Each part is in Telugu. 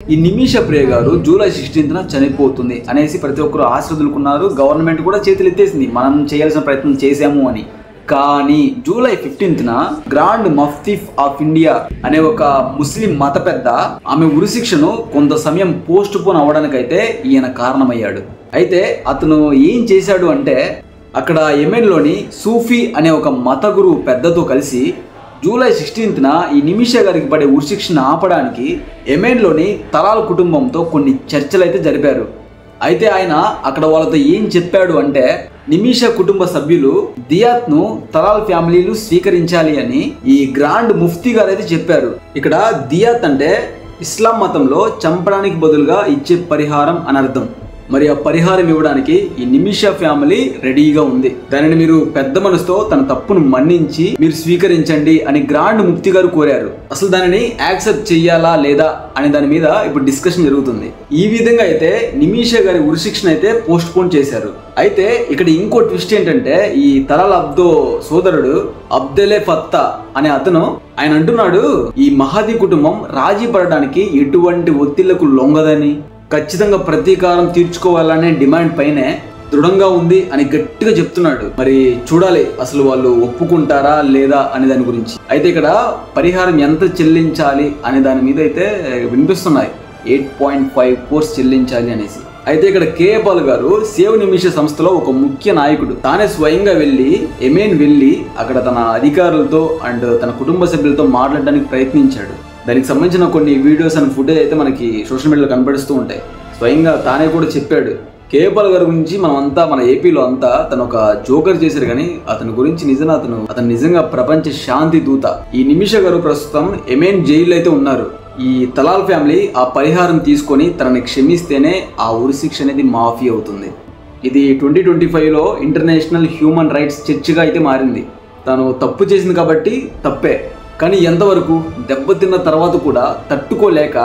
ఈ నిమిష ప్రియ గారు జూలై 16న చనిపోతుంది అనేసి ప్రతి ఒక్కరు ఆశీర్వదులుకున్నారు. గవర్నమెంట్ కూడా చేతులు ఎత్తేసింది, మనం చేయాల్సిన ప్రయత్నం చేశాము అని. కానీ జూలై 15న గ్రాండ్ మఫ్తీ ఆఫ్ ఇండియా అనే ఒక ముస్లిం మత పెద్ద ఆమె ఉరిశిక్షను కొంత సమయం పోస్ట్ పోన్ అవ్వడానికైతే ఈయన కారణమయ్యాడు. అయితే అతను ఏం చేశాడు అంటే, అక్కడ యెమెన్లోని సూఫీ అనే ఒక మత గురువు పెద్దతో కలిసి జూలై 16న ఈ నిమిష గారికి పడే ఉరిశిక్షను ఆపడానికి యెమెన్లోని తలాల్ కుటుంబంతో కొన్ని చర్చలు అయితే జరిపారు. అయితే ఆయన అక్కడ వాళ్ళతో ఏం చెప్పాడు అంటే, నిమిష కుటుంబ సభ్యులు దియాత్ను తలాల్ ఫ్యామిలీలు స్వీకరించాలి అని ఈ గ్రాండ్ ముఫ్తీ గారు అయితే చెప్పారు. ఇక్కడ దియాత్ అంటే ఇస్లాం మతంలో చంపడానికి బదులుగా ఇచ్చే పరిహారం అని అర్థం. మరి ఆ పరిహారం ఇవ్వడానికి ఈ నిమిష ఫ్యామిలీ రెడీగా ఉంది. దానిని మీరు పెద్ద మనసుతో తన తప్పును మన్నించి మీరు స్వీకరించండి అని గ్రాండ్ ముఫ్తీ గారు కోరారు. అసలు దానిని యాక్సెప్ట్ చెయ్యాలా లేదా అనే దాని మీద ఇప్పుడు డిస్కషన్ జరుగుతుంది. ఈ విధంగా అయితే నిమిష గారి ఉరిశిక్షణ అయితే పోస్ట్ పోన్ చేశారు. అయితే ఇక్కడ ఇంకో ట్విస్ట్ ఏంటంటే, ఈ తలాల్ అబ్దో సోదరుడు అబ్దెలే ఫత్తా అనే అతను ఆయన అంటున్నాడు, ఈ మహదీ కుటుంబం రాజీ పడడానికి ఎటువంటి ఒత్తిళ్లకు లొంగదని, ఖచ్చితంగా ప్రతీకారం తీర్చుకోవాలనే డిమాండ్ పైనే దృఢంగా ఉంది అని గట్టిగా చెప్తున్నాడు. మరి చూడాలి అసలు వాళ్ళు ఒప్పుకుంటారా లేదా అనే దాని గురించి. అయితే ఇక్కడ పరిహారం ఎంత చెల్లించాలి అనే దాని మీద అయితే వినిపిస్తున్నాయి, 8.5 crores చెల్లించాలి అనేసి. అయితే ఇక్కడ కేఏ పాల్ గారు సేవ్ నిమిష సంస్థలో ఒక ముఖ్య నాయకుడు. తానే స్వయంగా యెమెన్ వెళ్ళి అక్కడ తన అధికారులతో అండ్ తన కుటుంబ సభ్యులతో మాట్లాడడానికి ప్రయత్నించాడు. దానికి సంబంధించిన కొన్ని వీడియోస్ అండ్ ఫుటేజ్ అయితే మనకి సోషల్ మీడియాలో కనబడుతూ ఉంటాయి. స్వయంగా తానే కూడా చెప్పాడు. కేఏ పాల్ గారి గురించి మన ఏపీలో అంతా తను ఒక జోకర్ చేశారు, కానీ అతని గురించి అతను నిజంగా ప్రపంచ శాంతి దూత. ఈ నిమిష గారు ప్రస్తుతం యెమెన్ జైల్లో అయితే ఉన్నారు. ఈ తలాల్ ఫ్యామిలీ ఆ పరిహారం తీసుకొని తనని క్షమిస్తేనే ఆ ఉరిశిక్ష అనేది మాఫీ అవుతుంది. ఇది 2025లో ఇంటర్నేషనల్ హ్యూమన్ రైట్స్ చర్చగా అయితే మారింది. తను తప్పు చేసింది కాబట్టి తప్పే, కానీ ఎంతవరకు దెబ్బతిన్న తర్వాత కూడా తట్టుకోలేక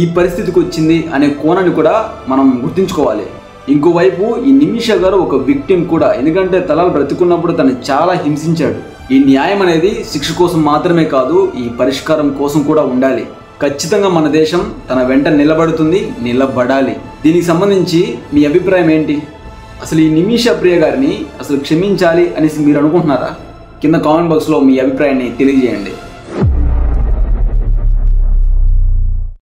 ఈ పరిస్థితికి వచ్చింది అనే కోణాన్ని కూడా మనం గుర్తుంచుకోవాలి. ఇంకోవైపు ఈ నిమిష గారు ఒక విక్టిమ్ కూడా, ఎందుకంటే తలాల్ బ్రతికున్నప్పుడు తను చాలా హింసించాడు. ఈ న్యాయం అనేది శిక్ష కోసం మాత్రమే కాదు, ఈ పరిష్కారం కోసం కూడా ఉండాలి. ఖచ్చితంగా మన దేశం తన వెంట నిలబడుతుంది, నిలబడాలి. దీనికి సంబంధించి మీ అభిప్రాయం ఏంటి? అసలు ఈ నిమిష ప్రియ గారిని అసలు క్షమించాలి అనేసి మీరు అనుకుంటున్నారా? కింద కామెంట్ బాక్స్లో మీ అభిప్రాయాన్ని తెలియజేయండి.